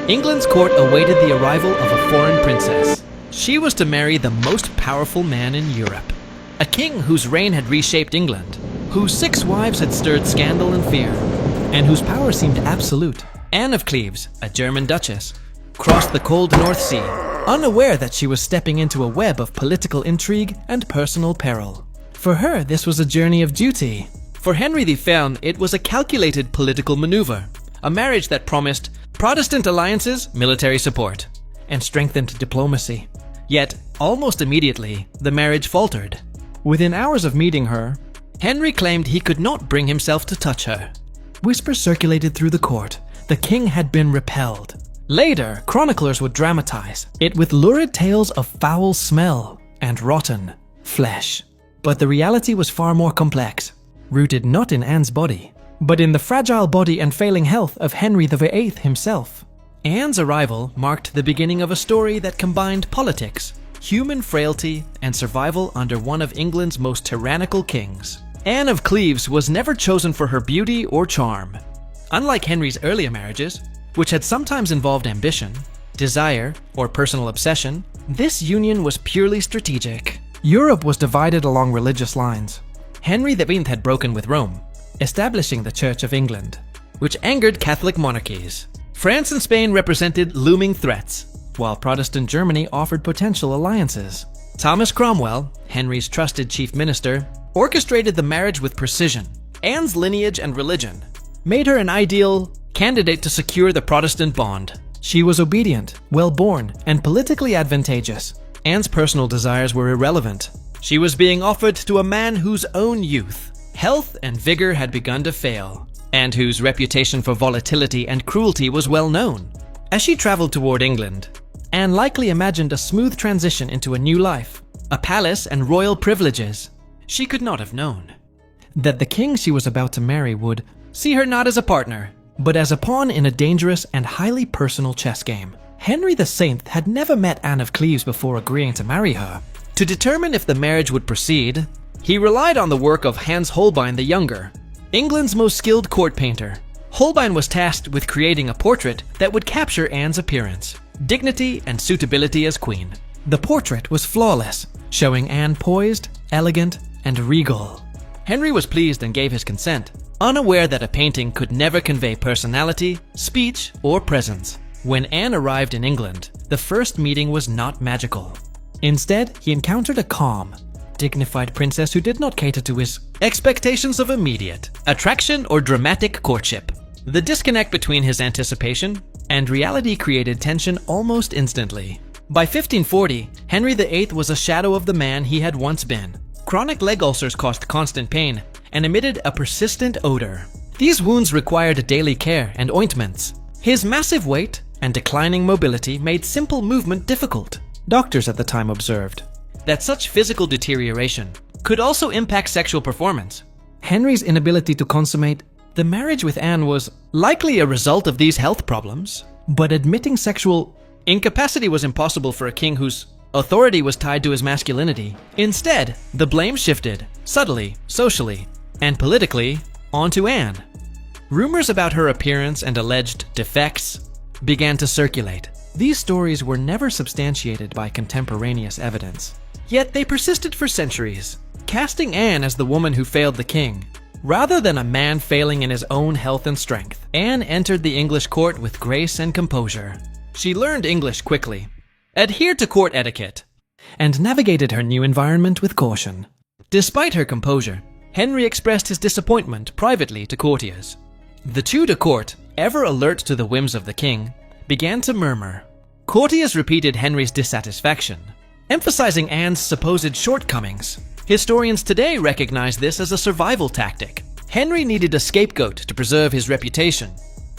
England's court awaited the arrival of a foreign princess. She was to marry the most powerful man in Europe, a king whose reign had reshaped England, whose 6 wives had stirred scandal and fear, and whose power seemed absolute. Anne of Cleves, a German duchess, crossed the cold North Sea, unaware that she was stepping into a web of political intrigue and personal peril. For her, this was a journey of duty. For Henry VIII, it was a calculated political maneuver, a marriage that promised Protestant alliances, military support, and strengthened diplomacy. Yet, almost immediately, the marriage faltered. Within hours of meeting her, Henry claimed he could not bring himself to touch her. Whispers circulated through the court. The king had been repelled. Later, chroniclers would dramatize it with lurid tales of foul smell and rotten flesh. But the reality was far more complex, rooted not in Anne's body, but in the fragile body and failing health of Henry VIII himself. Anne's arrival marked the beginning of a story that combined politics, human frailty, and survival under one of England's most tyrannical kings. Anne of Cleves was never chosen for her beauty or charm. Unlike Henry's earlier marriages, which had sometimes involved ambition, desire, or personal obsession, this union was purely strategic. Europe was divided along religious lines. Henry VIII had broken with Rome, establishing the Church of England, which angered Catholic monarchies. France and Spain represented looming threats, while Protestant Germany offered potential alliances. Thomas Cromwell, Henry's trusted chief minister, orchestrated the marriage with precision. Anne's lineage and religion made her an ideal candidate to secure the Protestant bond. She was obedient, well-born, and politically advantageous. Anne's personal desires were irrelevant. She was being offered to a man whose own youth, health, and vigor had begun to fail, and whose reputation for volatility and cruelty was well known. As she traveled toward England, Anne likely imagined a smooth transition into a new life, a palace and royal privileges. She could not have known that the king she was about to marry would see her not as a partner, but as a pawn in a dangerous and highly personal chess game. Henry VIII had never met Anne of Cleves before agreeing to marry her. To determine if the marriage would proceed, he relied on the work of Hans Holbein the Younger, England's most skilled court painter. Holbein was tasked with creating a portrait that would capture Anne's appearance, dignity, and suitability as queen. The portrait was flawless, showing Anne poised, elegant, and regal. Henry was pleased and gave his consent, unaware that a painting could never convey personality, speech, or presence. When Anne arrived in England, the first meeting was not magical. Instead, he encountered a calm, dignified princess who did not cater to his expectations of immediate attraction or dramatic courtship. The disconnect between his anticipation and reality created tension almost instantly. By 1540, Henry VIII was a shadow of the man he had once been. Chronic leg ulcers caused constant pain and emitted a persistent odor. These wounds required daily care and ointments. His massive weight and declining mobility made simple movement difficult. Doctors at the time observed that such physical deterioration could also impact sexual performance. Henry's inability to consummate the marriage with Anne was likely a result of these health problems, but admitting sexual incapacity was impossible for a king whose authority was tied to his masculinity. Instead, the blame shifted, subtly, socially, and politically, onto Anne. Rumors about her appearance and alleged defects began to circulate. These stories were never substantiated by contemporaneous evidence, yet they persisted for centuries, casting Anne as the woman who failed the king, rather than a man failing in his own health and strength. Anne entered the English court with grace and composure. She learned English quickly, adhered to court etiquette, and navigated her new environment with caution. Despite her composure, Henry expressed his disappointment privately to courtiers. The Tudor court, ever alert to the whims of the king, began to murmur. Courtiers repeated Henry's dissatisfaction, emphasizing Anne's supposed shortcomings. Historians today recognize this as a survival tactic. Henry needed a scapegoat to preserve his reputation.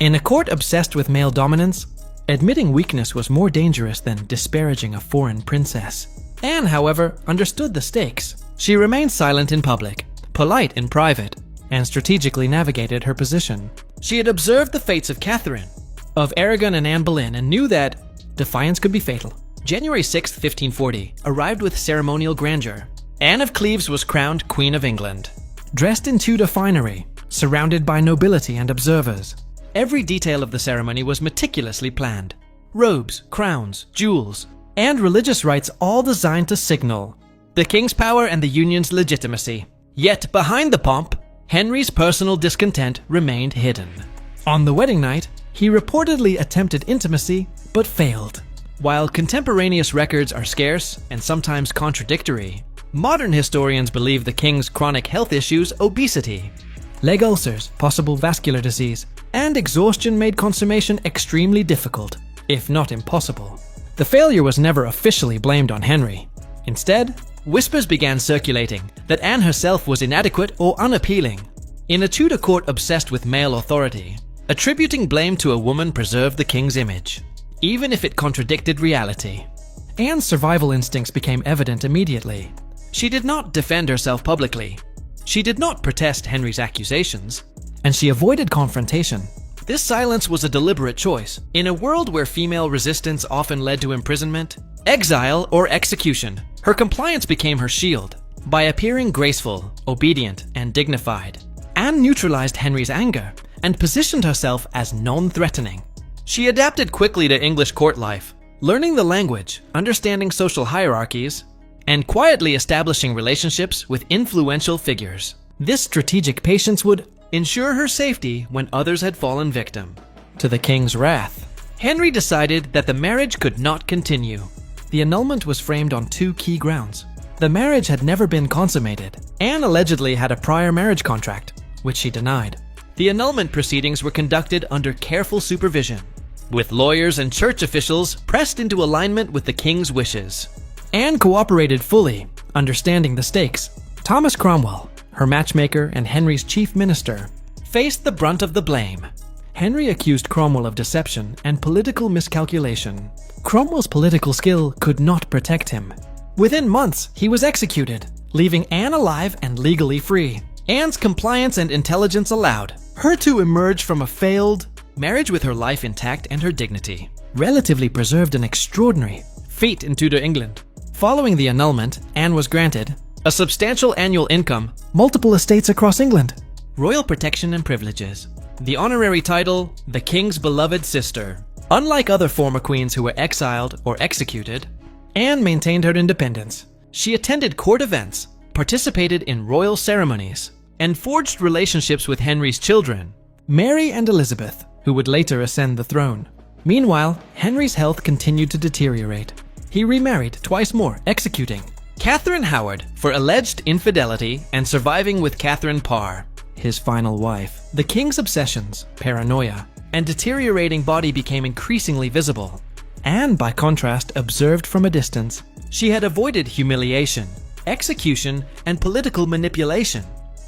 In a court obsessed with male dominance, admitting weakness was more dangerous than disparaging a foreign princess. Anne, however, understood the stakes. She remained silent in public, polite in private, and strategically navigated her position. She had observed the fates of Catherine, of Aragon and Anne Boleyn, and knew that defiance could be fatal. January 6, 1540, arrived with ceremonial grandeur. Anne of Cleves was crowned Queen of England. Dressed in Tudor finery, surrounded by nobility and observers, Every detail of the ceremony was meticulously planned. Robes, crowns, jewels, and religious rites all designed to signal the king's power and the union's legitimacy. Yet behind the pomp, Henry's personal discontent remained hidden. On the wedding night, he reportedly attempted intimacy, but failed. While contemporaneous records are scarce and sometimes contradictory, modern historians believe the king's chronic health issues, obesity, leg ulcers, possible vascular disease, and exhaustion made consummation extremely difficult, if not impossible. The failure was never officially blamed on Henry. Instead, whispers began circulating that Anne herself was inadequate or unappealing. In a Tudor court obsessed with male authority, attributing blame to a woman preserved the king's image, even if it contradicted reality. Anne's survival instincts became evident immediately. She did not defend herself publicly. She did not protest Henry's accusations, and she avoided confrontation. This silence was a deliberate choice. In a world where female resistance often led to imprisonment, exile, or execution, her compliance became her shield. By appearing graceful, obedient, and dignified, Anne neutralized Henry's anger and positioned herself as non-threatening. She adapted quickly to English court life, learning the language, understanding social hierarchies, and quietly establishing relationships with influential figures. This strategic patience would ensure her safety when others had fallen victim to the king's wrath. Henry decided that the marriage could not continue. The annulment was framed on two key grounds. The marriage had never been consummated. Anne allegedly had a prior marriage contract, which she denied. The annulment proceedings were conducted under careful supervision, with lawyers and church officials pressed into alignment with the king's wishes. Anne cooperated fully, understanding the stakes. Thomas Cromwell, her matchmaker and Henry's chief minister, faced the brunt of the blame. Henry accused Cromwell of deception and political miscalculation. Cromwell's political skill could not protect him. Within months, he was executed, leaving Anne alive and legally free. Anne's compliance and intelligence allowed her to emerge from a failed marriage with her life intact and her dignity, relatively preserved an extraordinary feat in Tudor England. Following the annulment, Anne was granted a substantial annual income, multiple estates across England, royal protection and privileges, the honorary title, the King's beloved sister. Unlike other former queens who were exiled or executed, Anne maintained her independence. She attended court events, participated in royal ceremonies, and forged relationships with Henry's children, Mary and Elizabeth, who would later ascend the throne. Meanwhile, Henry's health continued to deteriorate. He remarried twice more, executing Catherine Howard for alleged infidelity and surviving with Catherine Parr, his final wife. The king's obsessions, paranoia, and deteriorating body became increasingly visible. Anne, by contrast, observed from a distance. She had avoided humiliation, execution, and political manipulation.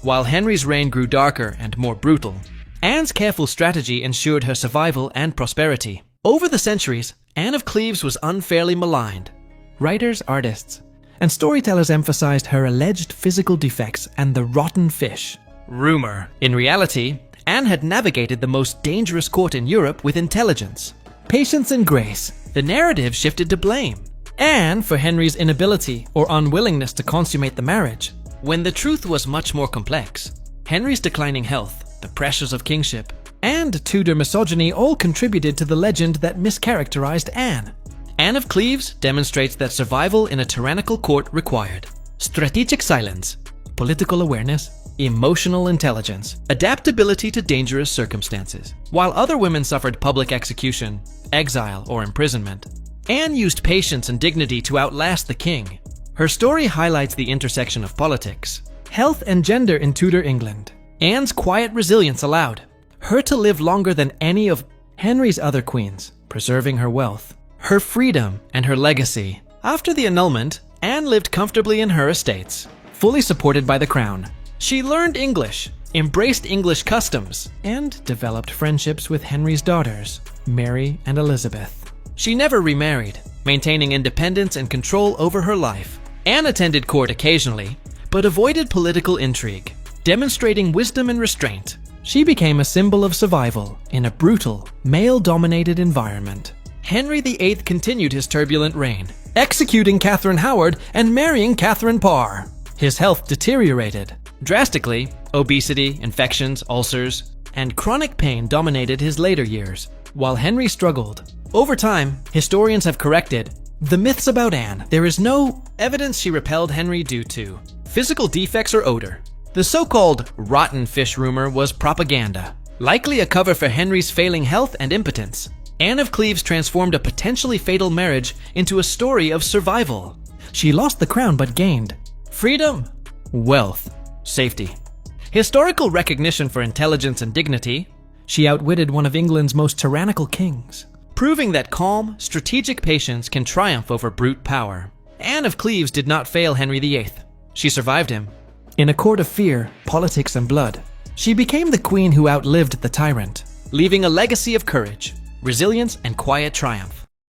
While Henry's reign grew darker and more brutal, Anne's careful strategy ensured her survival and prosperity. Over the centuries, Anne of Cleves was unfairly maligned. Writers, artists, and storytellers emphasized her alleged physical defects and the rotten fish rumor. In reality, Anne had navigated the most dangerous court in Europe with intelligence, patience, and grace. The narrative shifted to blame Anne for Henry's inability or unwillingness to consummate the marriage, when the truth was much more complex. Henry's declining health, the pressures of kingship, and Tudor misogyny all contributed to the legend that mischaracterized Anne. Anne of Cleves demonstrates that survival in a tyrannical court required strategic silence, political awareness, emotional intelligence, adaptability to dangerous circumstances. While other women suffered public execution, exile, or imprisonment, Anne used patience and dignity to outlast the king. Her story highlights the intersection of politics, health, and gender in Tudor England. Anne's quiet resilience allowed her to live longer than any of Henry's other queens, preserving her wealth, her freedom, and her legacy. After the annulment, Anne lived comfortably in her estates, fully supported by the crown. She learned English, embraced English customs, and developed friendships with Henry's daughters, Mary and Elizabeth. She never remarried, maintaining independence and control over her life. Anne attended court occasionally, but avoided political intrigue, demonstrating wisdom and restraint. She became a symbol of survival in a brutal, male-dominated environment. Henry VIII continued his turbulent reign, executing Catherine Howard and marrying Catherine Parr. His health deteriorated drastically: obesity, infections, ulcers, and chronic pain dominated his later years, while Henry struggled. Over time, historians have corrected the myths about Anne. There is no evidence she repelled Henry due to physical defects or odor. The so-called rotten fish rumor was propaganda, likely a cover for Henry's failing health and impotence. Anne of Cleves transformed a potentially fatal marriage into a story of survival. She lost the crown but gained freedom, wealth, safety, historical recognition for intelligence and dignity. She outwitted one of England's most tyrannical kings, proving that calm, strategic patience can triumph over brute power. Anne of Cleves did not fail Henry VIII. She survived him. In a court of fear, politics, and blood, she became the queen who outlived the tyrant, leaving a legacy of courage, resilience, and quiet triumph.